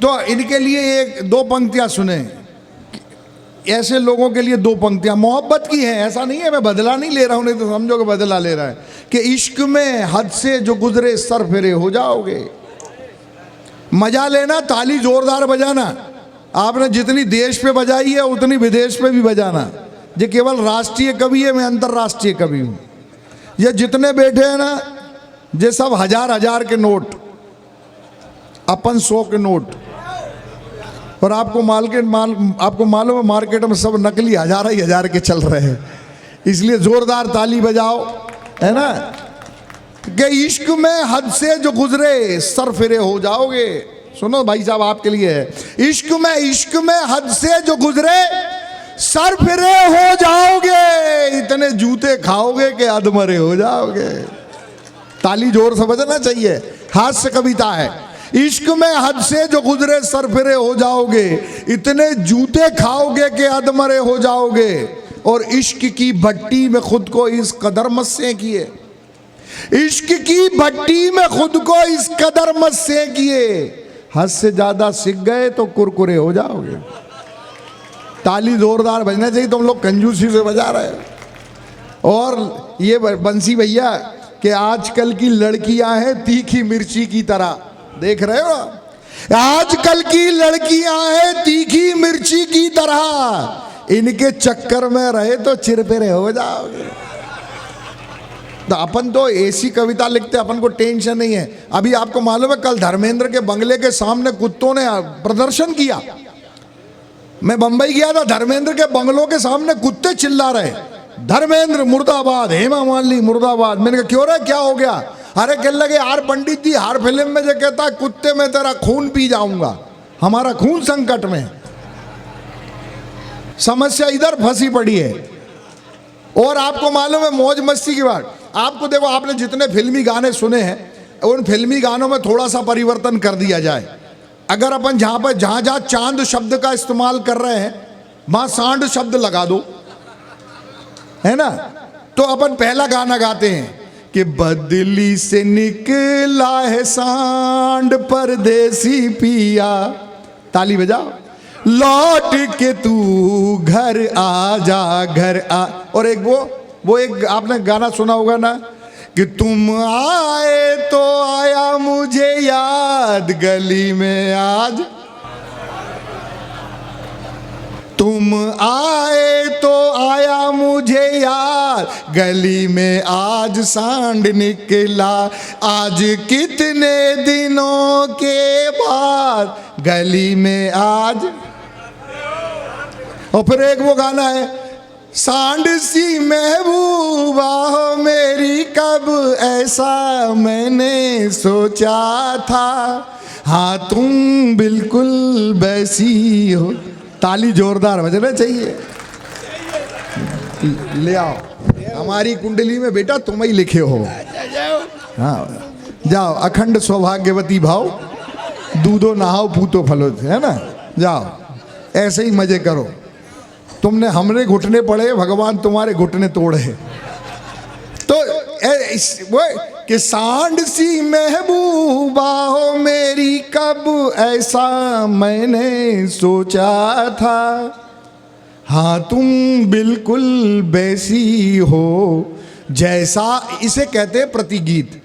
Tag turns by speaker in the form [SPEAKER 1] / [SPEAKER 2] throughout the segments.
[SPEAKER 1] तो इनके लिए एक दो पंक्तियां सुने, ऐसे लोगों के लिए दो पंक्तियां मोहब्बत की हैं, ऐसा नहीं है मैं बदला नहीं ले रहा हूं, नहीं तो समझो कि बदला ले रहा है, कि इश्क में हद से जो गुजरे सर फिरे हो जाओगे। मजा लेना, ताली जोरदार बजाना, आपने जितनी देश पे बजाई है उतनी विदेश पे भी बजाना। ये केवल राष्ट्रीय कवि है, मैं अंतर्राष्ट्रीय कवि हूं। ये जितने बैठे हैं ना, ये सब हजार हजार के नोट, अपन 100 के नोट, और आपको आपको मालूम है मार्केट में सब नकली हजार ही हजार के चल रहे हैं, इसलिए जोरदार ताली बजाओ, है ना, कि इश्क में हद से जो गुजरे सर फिरे हो जाओगे। सुनो भाई साहब, आपके लिए है, इश्क में हद से जो गुजरे सर फिरे हो जाओगे, इतने जूते खाओगे कि अधमरे हो जाओगे। ताली जोर से बजना चाहिए, हास्य कविता है। इश्क में हद से जो गुजरे सर फिरे हो जाओगे, इतने जूते खाओगे कि अधमरे हो जाओगे। और इश्क की भट्टी में खुद को इस कदर मत सेकिए, इश्क की भट्टी में खुद को इस कदर मत सेकिए, हद से ज्यादा सीख गए तो कुरकुरे हो जाओगे। ताली जोरदार बजना चाहिए, तुम लोग कंजूसी से बजा रहे हो। और ये बंसी भैया कि आजकल की लड़कियां हैं तीखी मिर्ची की तरह, देख रहे हो, आजकल की लड़कियां हैं तीखी मिर्ची की तरह, इनके चक्कर में रहे तो चिरपिरे हो जाओगे। तो अपन तो ऐसी कविता लिखते, अपन को टेंशन नहीं है। अभी आपको मालूम है कल धर्मेंद्र के बंगले के सामने कुत्तों ने प्रदर्शन किया। मैं बंबई गया था, धर्मेंद्र के बंगलों के सामने कुत्ते चिल्ला रहे, धर्मेंद्र मुर्दाबाद, हेमा मालिनी मुर्दाबाद। मैंने कहा क्यों रे, क्या हो गया? अरे कहने लगे यार पंडित जी, हर फिल्म में जो कहता है कुत्ते में तेरा खून पी जाऊंगा, हमारा खून संकट में, समस्या इधर फंसी पड़ी है। और आपको मालूम है मौज मस्ती की बात, आपको देखो, आपने जितने फिल्मी गाने सुने हैं उन फिल्मी गानों में थोड़ा सा परिवर्तन कर दिया जाए। अगर अपन जहां जहां चांद शब्द का इस्तेमाल कर रहे हैं वहां सांड शब्द लगा दो, है ना। तो अपन पहला गाना गाते हैं कि बदली से निकला है सांड परदेसी पिया, ताली बजाओ, लौट के तू घर आ जा, घर आ। और एक वो एक आपने गाना सुना होगा ना कि तुम आए तो आया मुझे याद गली में आज, तुम आए तो आया मुझे याद गली में आज सांड निकला, आज कितने दिनों के बाद गली में आज। और फिर एक वो गाना है, सांड सी महबूबा हो मेरी, कब ऐसा मैंने सोचा था, हाँ तुम बिल्कुल वैसी हो। ताली जोरदार बजना चाहिए। ले आओ, हमारी कुंडली में बेटा तुम ही लिखे हो। हाँ जाओ, अखंड सौभाग्यवती भाव, दूधो नहाओ पूतो फलो, है ना। जाओ ऐसे ही मजे करो। तुमने हमने घुटने पड़े, भगवान तुम्हारे घुटने तोड़े। तो वो कि सांड सी महबूबा हो मेरी, कब ऐसा मैंने सोचा था, हाँ तुम बिल्कुल वैसी हो जैसा। इसे कहते हैं प्रतिगीत।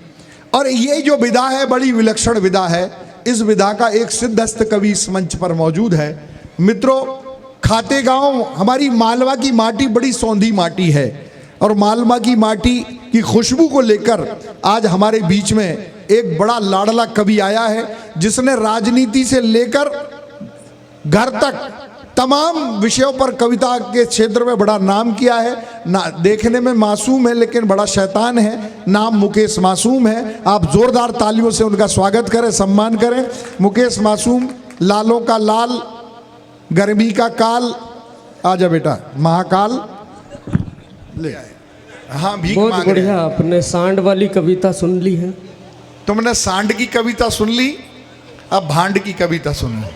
[SPEAKER 1] और ये जो विधा है बड़ी विलक्षण विधा है। इस विधा का एक सिद्धस्थ कवि इस मंच पर मौजूद है। मित्रों, खातेगांव, हमारी मालवा की माटी बड़ी सौंधी माटी है, और मालवा की माटी की खुशबू को लेकर आज हमारे बीच में एक बड़ा लाडला कवि आया है, जिसने राजनीति से लेकर घर तक तमाम विषयों पर कविता के क्षेत्र में बड़ा नाम किया है। ना देखने में मासूम है लेकिन बड़ा शैतान है। नाम मुकेश मासूम है। आप जोरदार तालियों से उनका स्वागत करें, सम्मान करें। मुकेश मासूम, लालों का लाल, गर्मी का काल, आजा बेटा, महाकाल ले आए। हाँ भीख मांग रहे हैं।
[SPEAKER 2] बहुत बढ़िया, आपने सांड वाली कविता सुन ली है।
[SPEAKER 1] तुमने सांड की कविता सुन ली, अब भांड की कविता सुन लो।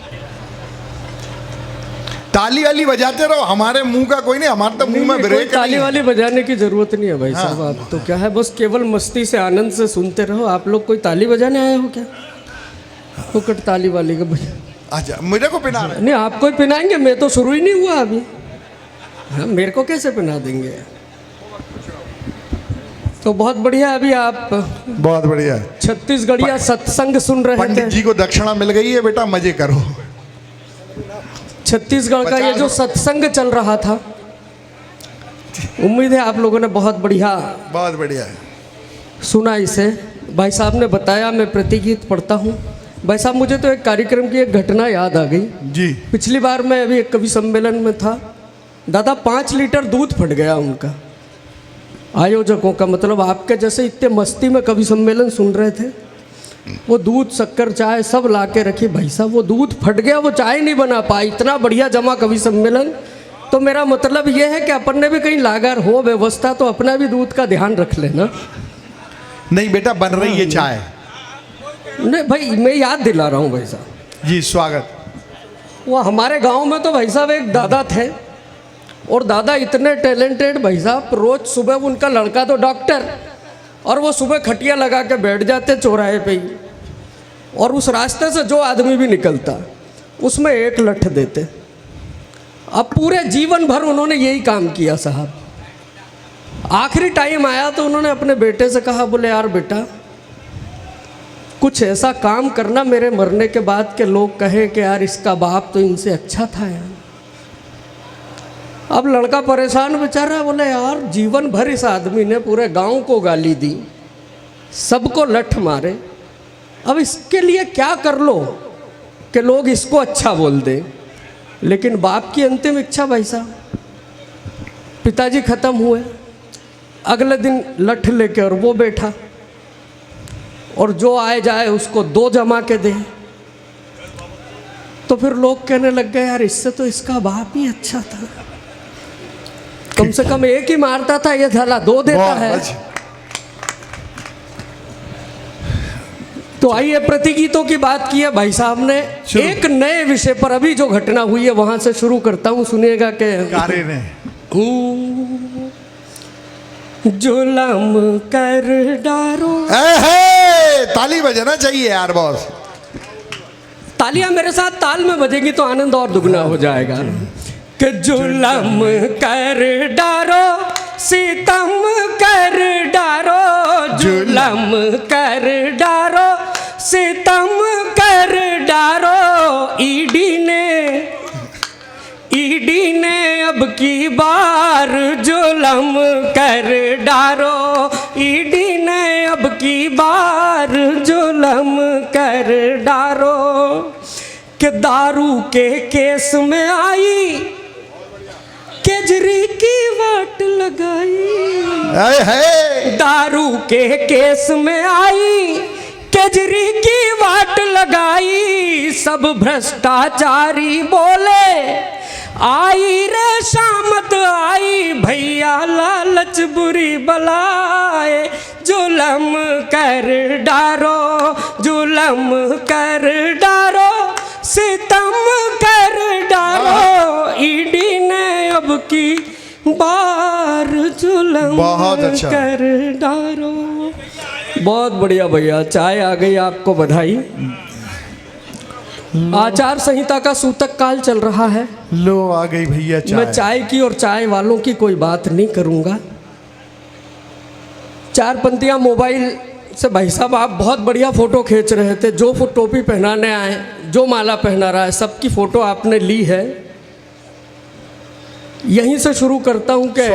[SPEAKER 1] ताली वाली बजाते रहो, हमारे मुंह का कोई नहीं, हमारे तो मुंह में ब्रेक।
[SPEAKER 2] ताली वाली बजाने की जरूरत नहीं है भाई साहब। आप तो क्या है, बस केवल मस्ती से आनंद से सुनते रहो। आप लोग कोई ताली बजाने आए हो क्या? फुकट ताली वाली का बजा।
[SPEAKER 1] अच्छा मेरे को पिना रहे
[SPEAKER 2] नहीं आपको ही पिनाएंगे, मैं तो शुरू ही नहीं हुआ अभी। हाँ, मेरे को कैसे पिना देंगे? तो बहुत बढ़िया। अभी आप
[SPEAKER 1] बहुत बढ़िया।
[SPEAKER 2] छत्तीसगढ़िया सत्संग सुन रहे
[SPEAKER 1] पंडित
[SPEAKER 2] थे।
[SPEAKER 1] जी को दक्षिणा मिल गई है, बेटा मजे करो।
[SPEAKER 2] छत्तीसगढ़ का ये जो सत्संग चल रहा था, उम्मीद है आप लोगों ने बहुत बढ़िया सुना इसे। भाई साहब ने बताया, मैं प्रतिगीत पढ़ता हूँ। भाई साहब मुझे तो एक कार्यक्रम की एक घटना याद आ गई
[SPEAKER 1] जी।
[SPEAKER 2] पिछली बार मैं अभी एक कवि सम्मेलन में था, दादा 5 लीटर दूध फट गया उनका, आयोजकों का। मतलब आपके जैसे इतने मस्ती में कवि सम्मेलन सुन रहे थे, वो दूध शक्कर चाय सब ला के रखी। भाई साहब वो दूध फट गया, वो चाय नहीं बना पाई। इतना बढ़िया जमा कवि सम्मेलन। तो मेरा मतलब ये है कि अपन ने भी कहीं लागर हो व्यवस्था तो अपना भी दूध का ध्यान रख लेना।
[SPEAKER 1] नहीं बेटा बन रही है चाय।
[SPEAKER 2] नहीं भाई मैं याद दिला रहा हूँ भाई साहब
[SPEAKER 1] जी स्वागत।
[SPEAKER 2] वो हमारे गांव में तो भाई साहब एक दादा थे, और दादा इतने टैलेंटेड भाई साहब, रोज सुबह उनका लड़का तो डॉक्टर, और वो सुबह खटिया लगा के बैठ जाते चौराहे पे ही, और उस रास्ते से जो आदमी भी निकलता उसमें 1 लठ देते। अब पूरे जीवन भर उन्होंने यही काम किया साहब। आखिरी टाइम आया तो उन्होंने अपने बेटे से कहा, बोले यार बेटा कुछ ऐसा काम करना मेरे मरने के बाद के लोग कहें कि यार इसका बाप तो इनसे अच्छा था यार। अब लड़का परेशान बेचारा, बोले यार जीवन भर इस आदमी ने पूरे गांव को गाली दी, सबको लठ मारे, अब इसके लिए क्या कर लो कि लोग इसको अच्छा बोल दें। लेकिन बाप की अंतिम इच्छा भाई साहब, पिताजी खत्म हुए, अगले दिन लठ लेके और वो बैठा, और जो आए जाए उसको 2 जमा के दे। तो फिर लोग कहने लग गए यार इससे तो इसका बाप ही अच्छा था, कम से कम 1 ही मारता था, ये साला 2 देता है। तो आइए प्रतिगीतों की बात की है भाई साहब ने, एक नए विषय पर अभी जो घटना हुई है वहां से शुरू करता हूं, सुनिएगा कि जुलम कर डारो।
[SPEAKER 1] ताली बजाना चाहिए यार बॉस।
[SPEAKER 2] तालियां मेरे साथ ताल में बजेगी तो आनंद और दुगना हो जाएगा। कि जुलम कर डारो सितम कर डारो, जुलम कर डारो सितम कर डारो, ईडी ने अब की बार जुलम कर डारो, ईडी ने अब की बार जुलम कर डारो। कि दारू के केस में आई, केजरी की वाट लगाई, दारू के केस में आई, केजरी की वाट लगाई। सब भ्रष्टाचारी बोले आई रे शामत आई, भैया लालच बुरी बलाए, जुलम कर डारो, जुलम कर डारो, सितम कर डारो, ईडी ने अब की बार जुलम कर डारो। बहुत बढ़िया भैया, चाय आ गई, आपको बधाई। आचार संहिता का सूतक काल चल रहा है,
[SPEAKER 1] लो आ गई भैया चाय।
[SPEAKER 2] मैं चाय की और चाय वालों की कोई बात नहीं करूंगा। 4 पंक्तियां मोबाइल से भाई साहब आप बहुत बढ़िया फोटो खींच रहे थे, जो टोपी पहनाने आए, जो माला पहना रहा है, सबकी फोटो आपने ली है। यहीं से शुरू करता हूं कि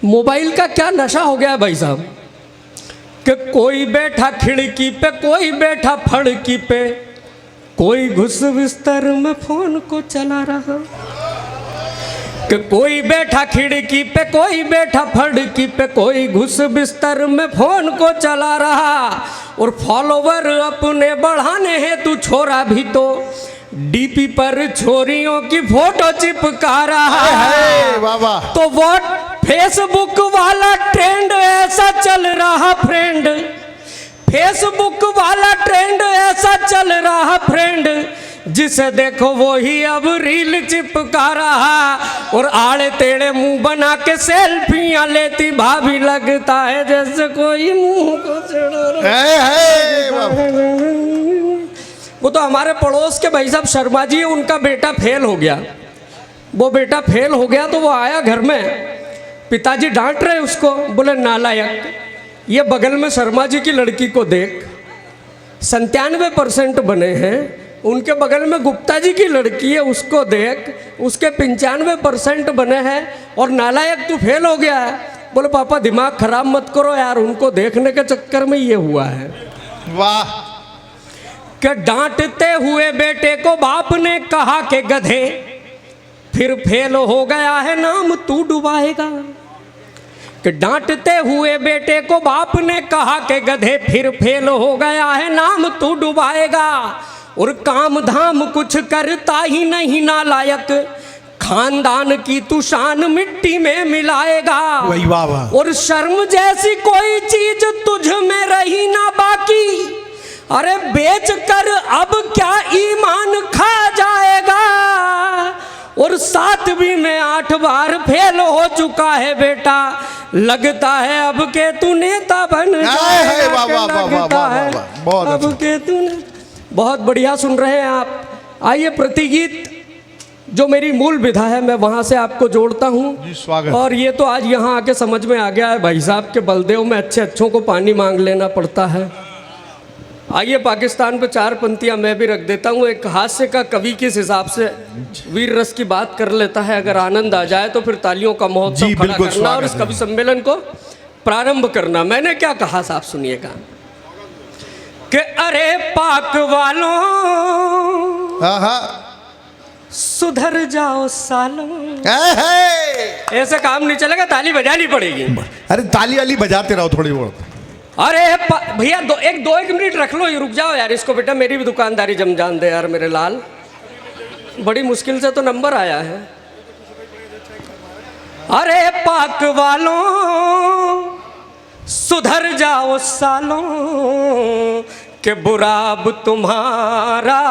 [SPEAKER 2] मोबाइल का क्या नशा हो गया है भाई साहब, कि कोई बैठा खिड़की पे, कोई बैठा फड़की पे, कोई घुस बिस्तर में फोन को चला रहा, कि कोई बैठा खिड़की पे, कोई बैठा फड़की पे, कोई घुस बिस्तर में फोन को चला रहा। और फॉलोवर अपने बढ़ाने हैं तू छोरा भी तो डीपी पर छोरियों की फोटो चिपका रहा है। तो वो फेसबुक वाला ट्रेंड ऐसा चल रहा फ्रेंड, फेसबुक वाला ट्रेंड ऐसा चल रहा फ्रेंड, जिसे देखो वो ही अब रील चिपका रहा। और आड़े टेढ़े मुंह बना के सेल्फियां लेती भाभी, लगता है जैसे कोई मुंह को चढ़ा रहा है। वो तो हमारे पड़ोस के भाई साहब शर्मा जी, उनका बेटा फेल हो गया। वो बेटा फेल हो गया तो वो आया घर में, पिताजी डांट रहे उसको, बोले नालायक, ये बगल में शर्मा जी की लड़की को देख, 97% बने हैं, उनके बगल में गुप्ता जी की लड़की है, उसको देख, उसके 95% बने हैं, और नालायक तू फेल हो गया है। बोले पापा दिमाग खराब मत करो यार, उनको देखने के चक्कर में ये हुआ है।
[SPEAKER 3] वाह।
[SPEAKER 2] कि डांटते हुए बेटे को बाप ने कहा कि गधे, फिर फेल हो गया है नाम तू डुबाएगा। कि डांटते हुए बेटे को बाप ने कहा कि गधे, फिर फेल हो गया है नाम तू डुबाएगा। और काम धाम कुछ करता ही नहीं नालायक, खानदान की तू शान मिट्टी में मिलाएगा।
[SPEAKER 3] वही वाह वाह।
[SPEAKER 2] और शर्म जैसी कोई चीज तुझ में रही ना बाकी, अरे बेच कर अब क्या ईमान खा जाएगा। और 7वीं में 8 बार फेल हो चुका है बेटा, लगता है अब के तू नेता बन जाएगा।
[SPEAKER 3] वाह वाह वाह वाह वाह वाह, बहुत
[SPEAKER 2] अब के तू बहुत बढ़िया सुन रहे हैं आप। आइए प्रतिगीत जो मेरी मूल विधा है मैं वहाँ से आपको जोड़ता
[SPEAKER 3] जी,
[SPEAKER 2] हूँ।
[SPEAKER 3] स्वागत।
[SPEAKER 2] और ये तो आज यहाँ आके समझ में आ गया है भाई साहब के बलदेव में अच्छों को पानी मांग लेना पड़ता है। आइए पाकिस्तान पे 4 पंक्तियाँ मैं भी रख देता हूँ। एक हास्य का कवि किस हिसाब से वीर रस की बात कर लेता है, अगर आनंद आ जाए तो फिर तालियों का महोत्सव
[SPEAKER 3] जी,
[SPEAKER 2] खड़ा
[SPEAKER 3] बिल्कुल
[SPEAKER 2] करना और इस
[SPEAKER 3] स्वागत
[SPEAKER 2] कवि सम्मेलन को प्रारंभ करना। मैंने क्या कहा साहब सुनिएगा कि अरे पाक वालों सुधर जाओ सालों। ऐसे काम नहीं चलेगा, ताली बजानी पड़ेगी।
[SPEAKER 3] अरे ताली वाली बजाते रहो थोड़ी बहुत।
[SPEAKER 2] अरे भैया दो एक मिनट रख लो, ये रुक जाओ यार इसको, बेटा मेरी भी दुकानदारी जम जान दे यार मेरे लाल, बड़ी मुश्किल से तो नंबर आया है। अरे पाक वालों सुधर जाओ सालों, कि बुरा अब तुम्हारा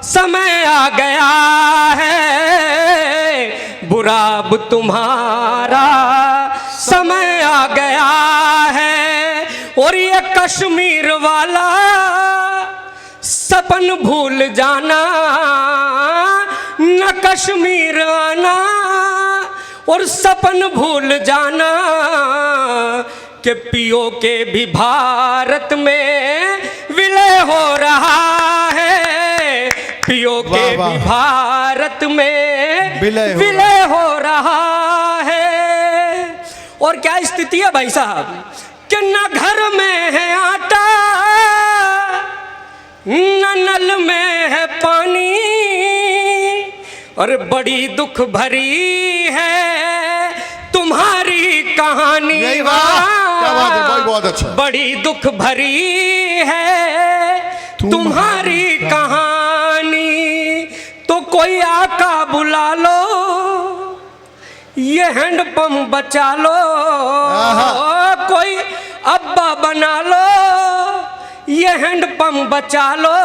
[SPEAKER 2] समय आ गया है, बुरा अब तुम्हारा समय आ गया है। और ये कश्मीर वाला सपन भूल जाना, न कश्मीर आना और सपन भूल जाना, कि पियो के भी भारत में विलय हो रहा है, पियो के भी भारत में विलय हो रहा है। और क्या स्थिति है भाई साहब कि न घर में है आटा, न नल में है पानी, और बड़ी दुख भरी है तुम्हारी कहानी।
[SPEAKER 3] क्या बात है भाई, बहुत अच्छा।
[SPEAKER 2] बड़ी दुख भरी है तुम्हारी कहानी। तो कोई आका बुला लो, ये हैंडपंप बचा लो, कोई अब्बा बना लो, ये हैंडपंप बचा लो।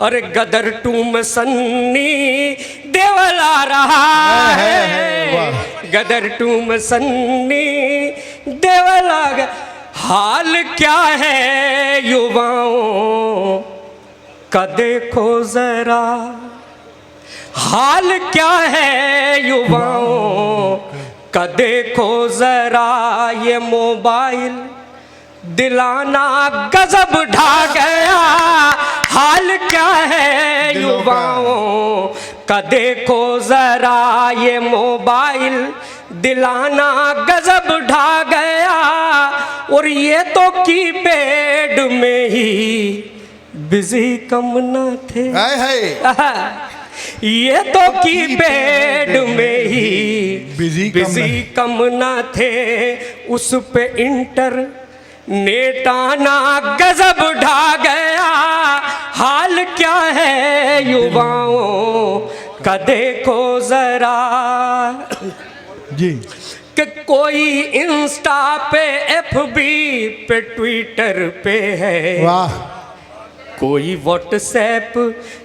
[SPEAKER 2] अरे गदर 2 में सन्नी देवल आ रहा है, गदर 2 में सन्नी देवल आ गया। हाल क्या है युवाओं का देखो जरा, हाल क्या है युवाओं का देखो जरा। ये मोबाइल दिलाना गजब ढा गया, हाल क्या है युवाओं का देखो जरा। ये मोबाइल दिलाना गजब ढा गया, और ये तो कीपैड में ही बिजी कम न थे। ये तो कीपैड में ही बिजी कम न थे, उस पे इंटरनेट आना गजब ढा गया। हाल क्या है युवाओं का देखो जरा
[SPEAKER 3] जी।
[SPEAKER 2] कि कोई इंस्टा पे, एफबी पे, ट्विटर पे है,
[SPEAKER 3] वाह।
[SPEAKER 2] कोई व्हाट्सएप,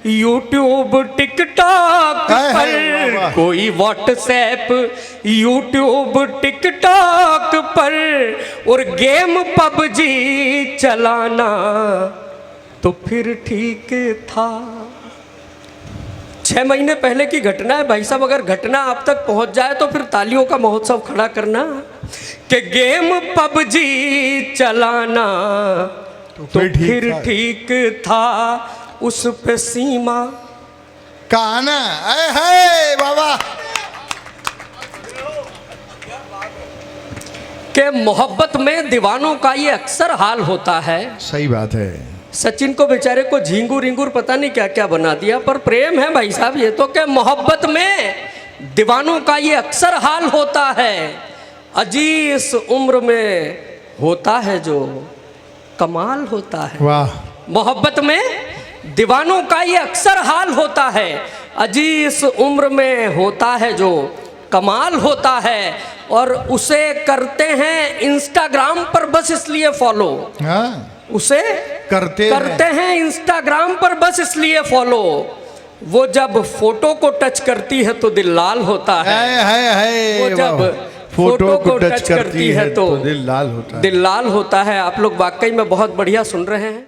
[SPEAKER 2] यूट्यूब, टिकटॉक पर, कोई व्हाट्सएप, यूट्यूब, टिकटॉक पर, और गेम पबजी चलाना तो फिर ठीक था। 6 महीने पहले की घटना है भाई साहब, अगर घटना आप तक पहुंच जाए तो फिर तालियों का महोत्सव खड़ा करना। कि गेम पबजी चलाना तो फिर ठीक था, उस पे सीमा।
[SPEAKER 3] कहा ना, अरे है बाबा।
[SPEAKER 2] के मोहब्बत में दीवानों का ये अक्सर हाल होता है।
[SPEAKER 3] सही बात है।
[SPEAKER 2] सचिन को बेचारे को झींगुर इंगूर पता नहीं क्या क्या बना दिया, पर प्रेम है भाई साहब ये तो। कि मोहब्बत में दीवानों का ये अक्सर हाल होता है, अजी इस उम्र में होता है जो कमाल होता है।
[SPEAKER 3] वाह।
[SPEAKER 2] मोहब्बत में दीवानों का ये अक्सर हाल होता है, अजी इस उम्र में होता है जो कमाल होता है। और उसे करते हैं इंस्टाग्राम पर बस इसलिए फॉलो।
[SPEAKER 3] हाँ,
[SPEAKER 2] उसे
[SPEAKER 3] करते
[SPEAKER 2] हैं इंस्टाग्राम पर बस इसलिए फॉलो। वो जब फोटो को टच करती है तो दिल लाल होता है। वो जब फोटो को टच करती है तो
[SPEAKER 3] दिल लाल होता है।
[SPEAKER 2] दिल लाल होता है। आप लोग वाकई में बहुत बढ़िया सुन रहे हैं।